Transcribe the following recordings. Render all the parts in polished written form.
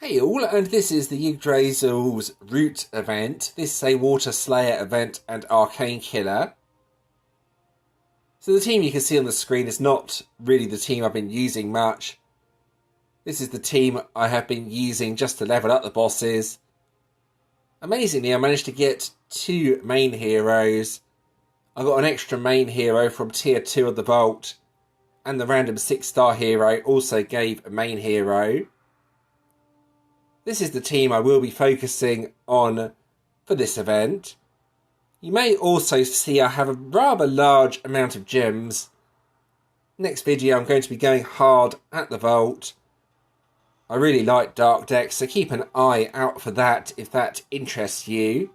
Hey all, and this is the Yggdrasil's Root event. This is a Water Slayer event and Arcane Killer. So the team you can see on the screen is not really the team I've been using much. This is the team I have been using just to level up the bosses. Amazingly, I managed to get 2 main heroes. I got an extra main hero from tier 2 of the vault, and the random 6-star hero also gave a main hero. This is the team I will be focusing on for this event. You may also see I have a rather large amount of gems. Next video I'm going to be going hard at the vault. I really like dark decks, so keep an eye out for that if that interests you.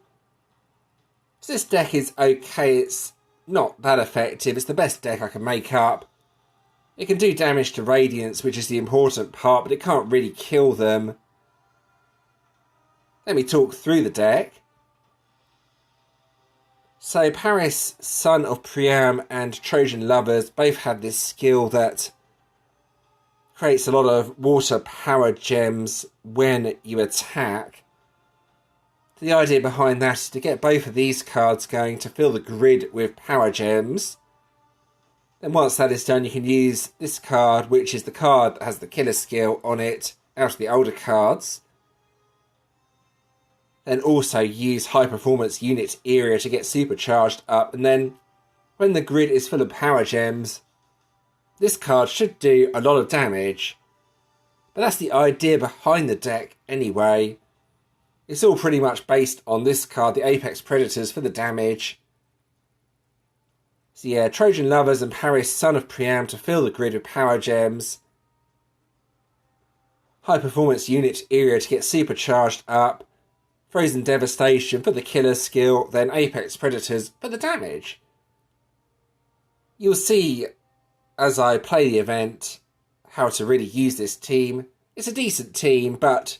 So this deck is okay, it's not that effective, it's the best deck I can make up. It can do damage to Radiants, which is the important part, but it can't really kill them. Let me talk through the deck. So Paris, Son of Priam and Trojan Lovers both have this skill that creates a lot of water-powered gems when you attack. The idea behind that is to get both of these cards going to fill the grid with power gems. Then once that is done, you can use this card, which is the card that has the killer skill on it, out of the older cards. Then also use High Performance Unit area to get supercharged up, and then when the grid is full of power gems, this card should do a lot of damage. But that's the idea behind the deck anyway. It's all pretty much based on this card, the Apex Predators, for the damage. So yeah, Trojan Lovers and Paris, Son of Priam to fill the grid with power gems. High Performance Unit area to get supercharged up. Frozen Devastation for the killer skill, then Apex Predators for the damage. You'll see as I play the event how to really use this team. It's a decent team, but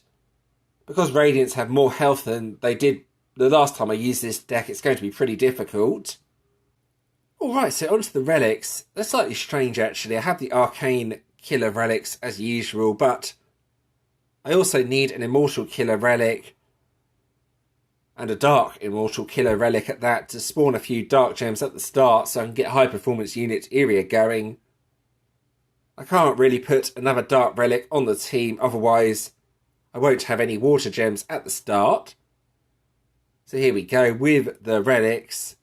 because Radiants have more health than they did the last time I used this deck, it's going to be pretty difficult. Alright, so onto the relics. They're slightly strange actually. I have the Arcane Killer relics as usual, but I also need an Immortal Killer relic and a Dark Immortal Killer relic at that to spawn a few Dark Gems at the start so I can get High Performance Unit area going. I can't really put another Dark Relic on the team, otherwise I won't have any Water Gems at the start. So here we go with the relics.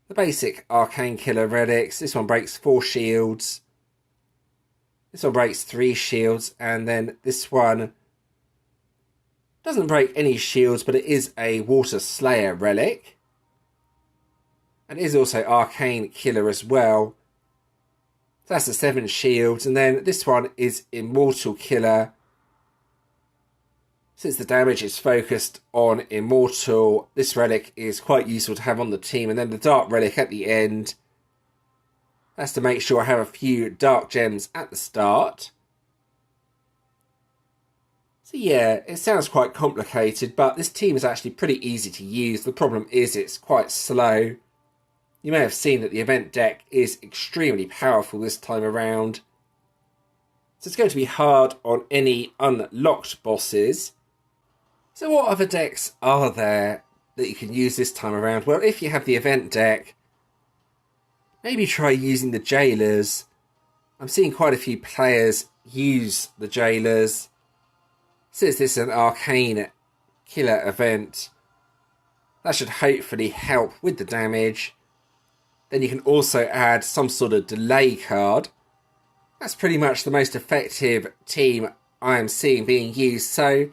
The basic Arcane Killer relics. This one breaks 4 shields. This one breaks 3 shields, and then this one doesn't break any shields, but it is a Water Slayer relic. And it is also Arcane Killer as well. So that's the 7 shields. And then this one is Immortal Killer. Since the damage is focused on Immortal, this relic is quite useful to have on the team. And then the Dark Relic at the end. That's to make sure I have a few Dark Gems at the start. So yeah, it sounds quite complicated, but this team is actually pretty easy to use. The problem is it's quite slow. You may have seen that the event deck is extremely powerful this time around. So it's going to be hard on any unlocked bosses. So what other decks are there that you can use this time around? Well, if you have the event deck, maybe try using the Jailers. I'm seeing quite a few players use the Jailers. Since this is an Arcane Killer event, that should hopefully help with the damage. Then you can also add some sort of delay card. That's pretty much the most effective team I am seeing being used. So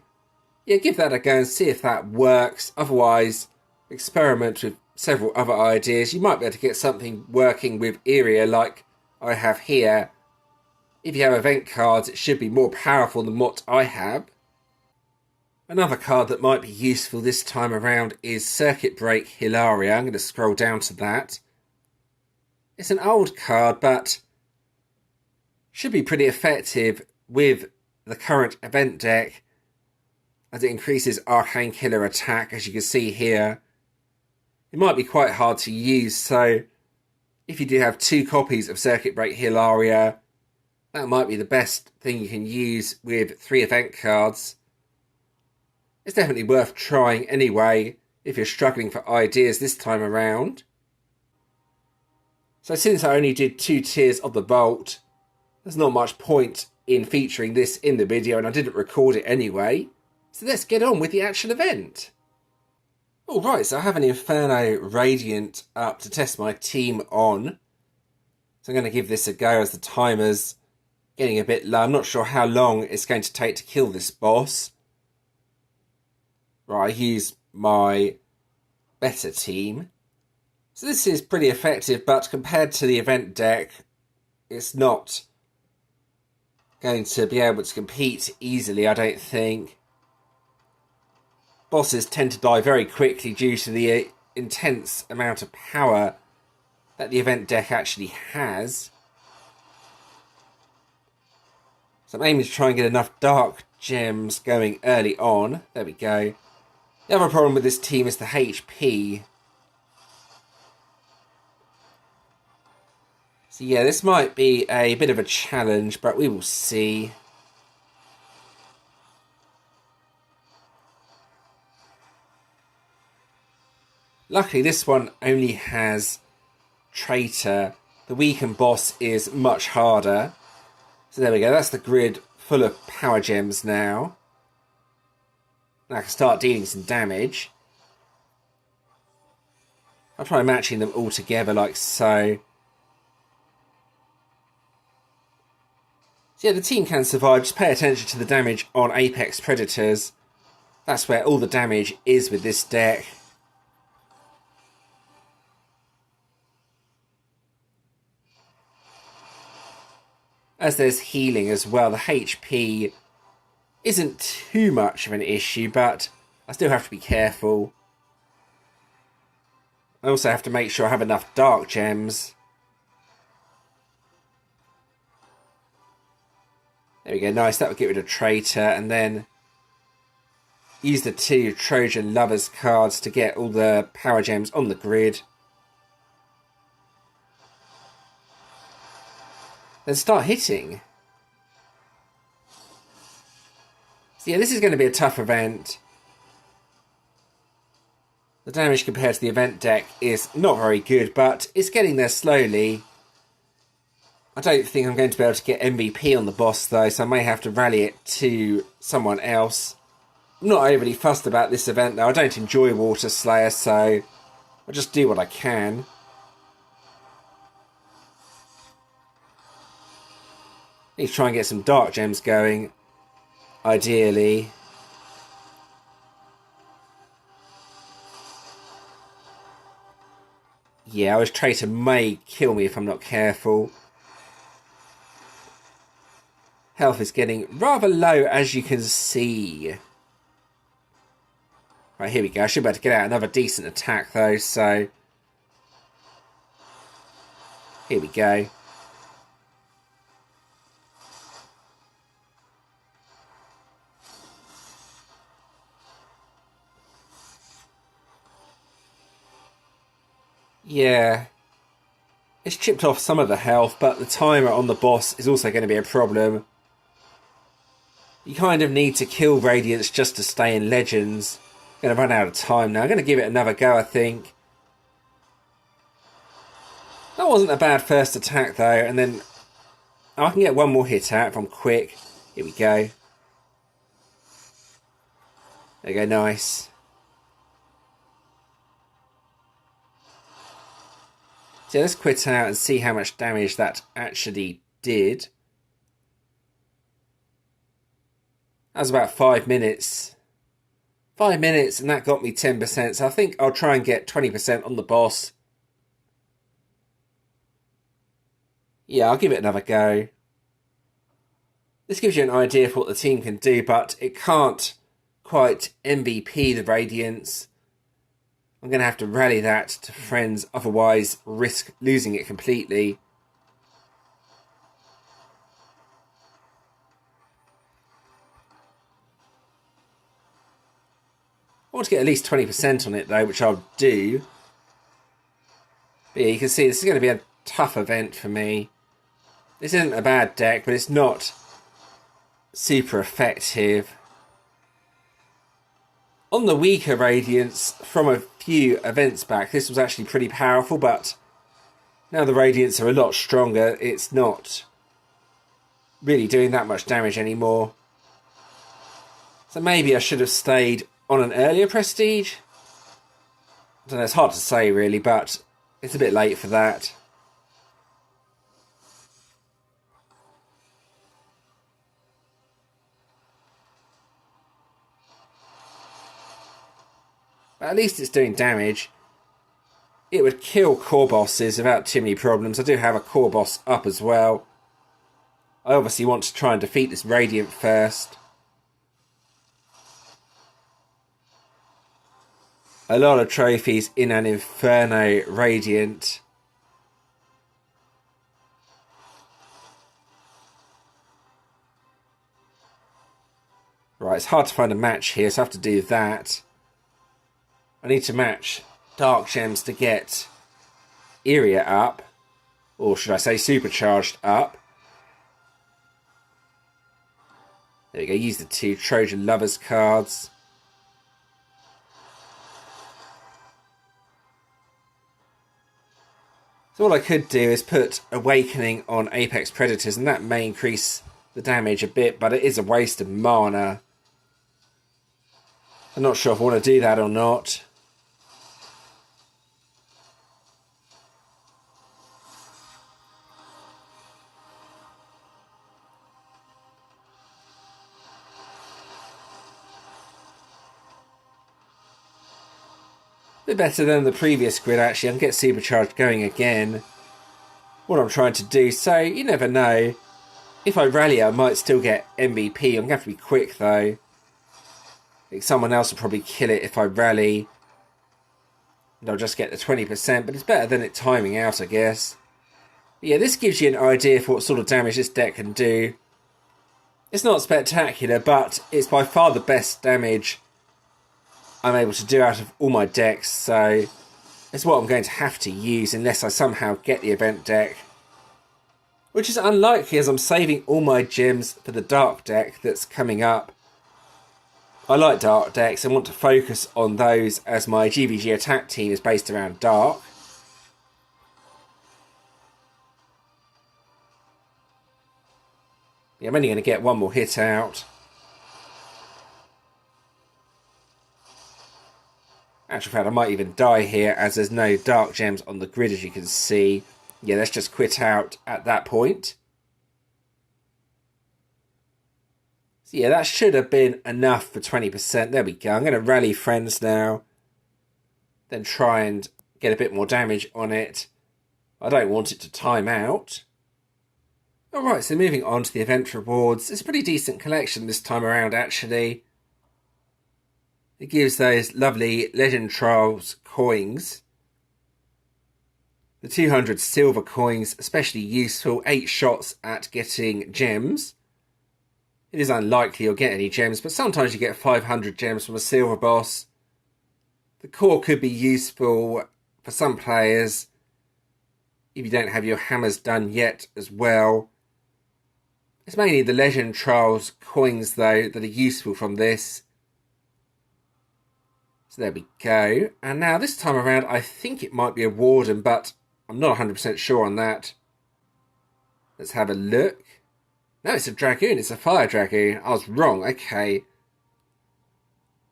yeah, give that a go and see if that works. Otherwise, experiment with several other ideas. You might be able to get something working with area like I have here. If you have event cards, it should be more powerful than what I have. Another card that might be useful this time around is Circuit Break Hilaria. I'm going to scroll down to that. It's an old card, but should be pretty effective with the current event deck as it increases Arcane Killer attack, as you can see here. It might be quite hard to use, so if you do have 2 copies of Circuit Break Hilaria, that might be the best thing you can use with 3 event cards. It's definitely worth trying anyway if you're struggling for ideas this time around. So since I only did 2 tiers of the Bolt, there's not much point in featuring this in the video, and I didn't record it anyway. So let's get on with the actual event. Alright, so I have an Inferno Radiant up to test my team on. So I'm going to give this a go as the timer's getting a bit low. I'm not sure how long it's going to take to kill this boss. Right, I use my better team. So this is pretty effective, but compared to the event deck, it's not going to be able to compete easily, I don't think. Bosses tend to die very quickly due to the intense amount of power that the event deck actually has. So I'm aiming to try and get enough dark gems going early on. There we go. The other problem with this team is the HP. So yeah, this might be a bit of a challenge, but we will see. Luckily, this one only has Traitor. The weakened boss is much harder. So there we go, that's the grid full of power gems now. Now I can start dealing some damage. I'll try matching them all together like so. So yeah, the team can survive. Just pay attention to the damage on Apex Predators. That's where all the damage is with this deck. As there's healing as well, the HP isn't too much of an issue, but I still have to be careful. I also have to make sure I have enough dark gems. There we go, nice, that would get rid of Traitor, and then use the 2 Trojan Lovers cards to get all the power gems on the grid. Then start hitting. So yeah, this is going to be a tough event. The damage compared to the event deck is not very good, but it's getting there slowly. I don't think I'm going to be able to get MVP on the boss though, so I may have to rally it to someone else. I'm not overly fussed about this event though. I don't enjoy Water Slayer, so I'll just do what I can. Need to try and get some dark gems going, ideally. Yeah, I was Traitor may kill me if I'm not careful. Health is getting rather low, as you can see. Right, here we go. I should be able to get out another decent attack though, so here we go. Yeah, it's chipped off some of the health, but the timer on the boss is also going to be a problem. You kind of need to kill Radiance just to stay in Legends. I'm going to run out of time now. I'm going to give it another go, I think. That wasn't a bad first attack, though. And then I can get one more hit out if I'm quick. Here we go. There we go, nice. So let's quit out and see how much damage that actually did. That was about 5 minutes. 5 minutes, and that got me 10%. So I think I'll try and get 20% on the boss. Yeah, I'll give it another go. This gives you an idea of what the team can do, but it can't quite MVP the Radiance. I'm going to have to rally that to friends, otherwise risk losing it completely. I want to get at least 20% on it though, which I'll do. But yeah, you can see this is going to be a tough event for me. This isn't a bad deck, but it's not super effective. On the weaker Radiants, from a few events back, this was actually pretty powerful, but now the Radiants are a lot stronger, it's not really doing that much damage anymore. So maybe I should have stayed on an earlier Prestige? I don't know, it's hard to say really, but it's a bit late for that. But at least it's doing damage. It would kill core bosses without too many problems. I do have a core boss up as well. I obviously want to try and defeat this Radiant first. A lot of trophies in an Inferno Radiant. Right, it's hard to find a match here, so I have to do that. I need to match Dark Gems to get Area up. Or should I say Supercharged up. There we go, use the 2 Trojan Lovers cards. So all I could do is put Awakening on Apex Predators, and that may increase the damage a bit, but it is a waste of mana. I'm not sure if I want to do that or not. A bit better than the previous grid actually. I can get Supercharged going again. What I'm trying to do, so you never know. If I rally I might still get MVP. I'm going to have to be quick though. I think someone else will probably kill it if I rally. And I'll just get the 20%, but it's better than it timing out, I guess. But yeah, this gives you an idea for what sort of damage this deck can do. It's not spectacular, but it's by far the best damage I'm able to do out of all my decks, so it's what I'm going to have to use unless I somehow get the event deck. Which is unlikely as I'm saving all my gems for the dark deck that's coming up. I like dark decks and want to focus on those as my GVG attack team is based around dark. Yeah, I'm only going to get one more hit out. Actual fact, I might even die here as there's no dark gems on the grid as you can see. Yeah, let's just quit out at that point. So yeah, that should have been enough for 20%. There we go. I'm going to rally friends now. Then try and get a bit more damage on it. I don't want it to time out. Alright, so moving on to the event rewards. It's a pretty decent collection this time around actually. It gives those lovely Legend Trials coins. The 200 silver coins, especially useful. 8 shots at getting gems. It is unlikely you'll get any gems, but sometimes you get 500 gems from a silver boss. The core could be useful for some players if you don't have your hammers done yet as well. It's mainly the Legend Trials coins though that are useful from this. So there we go. And now this time around I think it might be a Warden, but I'm not 100% sure on that. Let's have a look. No, it's a Dragoon. It's a Fire Dragoon. I was wrong. Okay.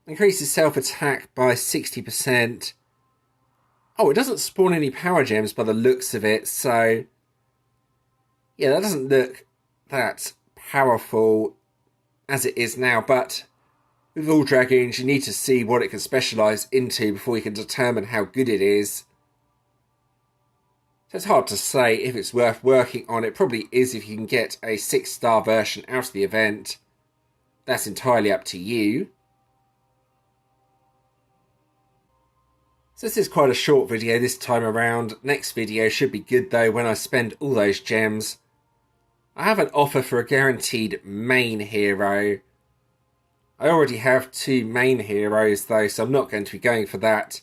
Increases self-attack by 60%. Oh, it doesn't spawn any power gems by the looks of it, so yeah, that doesn't look that powerful as it is now, but with all Dragoons, you need to see what it can specialise into before you can determine how good it is. So it's hard to say if it's worth working on. It probably is if you can get a 6-star version out of the event. That's entirely up to you. So this is quite a short video this time around. Next video should be good though when I spend all those gems. I have an offer for a guaranteed main hero. I already have 2 main heroes though, so I'm not going to be going for that.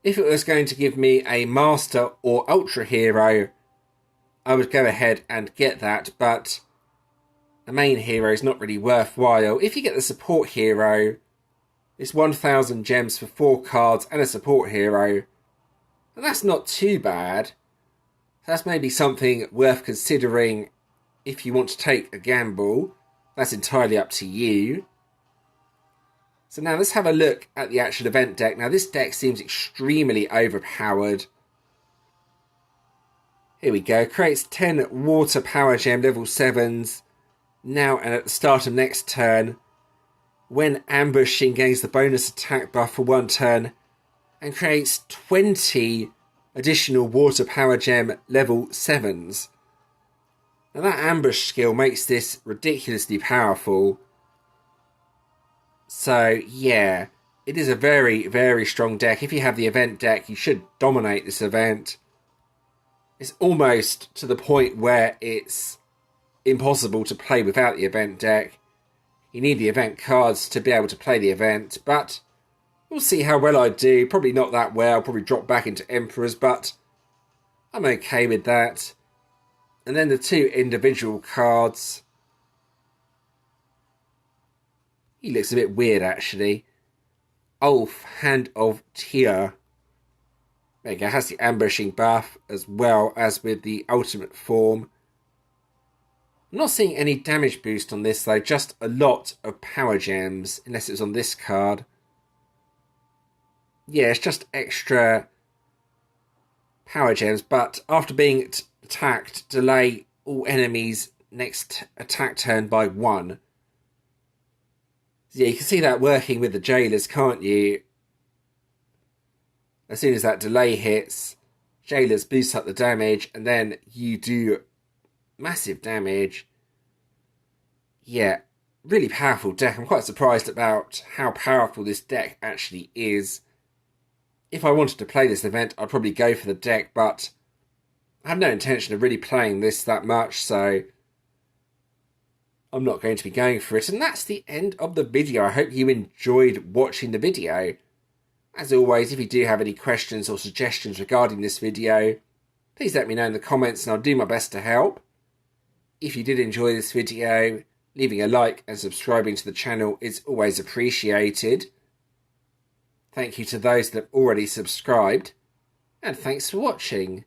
If it was going to give me a master or ultra hero, I would go ahead and get that, but the main hero is not really worthwhile. If you get the support hero, it's 1,000 gems for 4 cards and a support hero, and that's not too bad. That's maybe something worth considering if you want to take a gamble. That's entirely up to you. So now let's have a look at the actual event deck. Now this deck seems extremely overpowered. Here we go. Creates 10 water power gem level 7s. Now and at the start of next turn. When ambushing, gains the bonus attack buff for 1 turn. And creates 20 additional water power gem level 7s. Now that ambush skill makes this ridiculously powerful. So yeah, it is a very, very strong deck. If you have the event deck, you should dominate this event. It's almost to the point where it's impossible to play without the event deck. You need the event cards to be able to play the event, but we'll see how well I do. Probably not that well. I'll probably drop back into Emperors, but I'm okay with that. And then the 2 individual cards. He looks a bit weird, actually. Ulf, Hand of Tyr. There you go, has the ambushing buff as well as with the ultimate form. I'm not seeing any damage boost on this though, just a lot of power gems, unless it's on this card. Yeah, it's just extra power gems, but after being attacked, delay all enemies' next attack turn by 1. Yeah, you can see that working with the jailers, can't you? As soon as that delay hits, jailers boost up the damage, and then you do massive damage. Yeah, really powerful deck. I'm quite surprised about how powerful this deck actually is. If I wanted to play this event, I'd probably go for the deck, but I have no intention of really playing this that much, so I'm not going to be going for it. And that's the end of the video. I hope you enjoyed watching the video. As always, if you do have any questions or suggestions regarding this video, please let me know in the comments and I'll do my best to help. If you did enjoy this video, leaving a like and subscribing to the channel is always appreciated. Thank you to those that have already subscribed, and thanks for watching.